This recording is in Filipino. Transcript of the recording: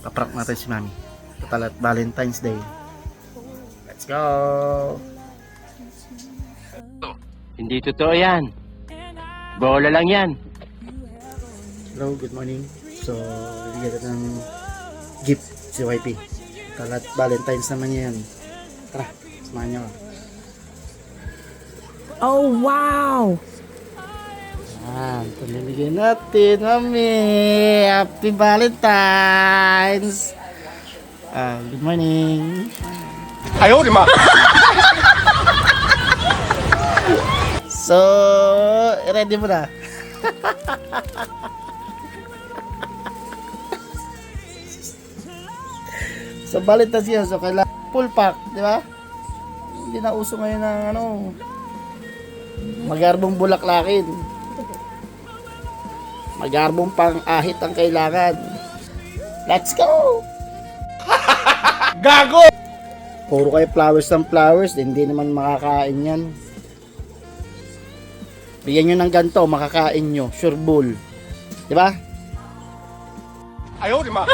Paprank natin si Mami. Total at Valentine's Day. Let's go! Hindi totoo yan. Bola lang yan. Hello, good morning. So, bibigyan natin ng gift si YP. Total at Valentine's naman yan. Tara, samahan niyo. Oh, wow! Ito nilagay natin, Mami. Happy Valentine's! Good morning. Ayaw, di ma. So, ready mo na? So, Valentine's yun. So, kailangan full pack, di ba? Hindi na uso ngayon ng magarbong bulaklakin. Magarbong pang-ahit ang kailangan. Let's go! Gago! Puro kayo flowers ng flowers, hindi naman makakain yan. Bigyan nyo ng ganito, makakain nyo. Sure bull. Diba? Ayaw, di ma.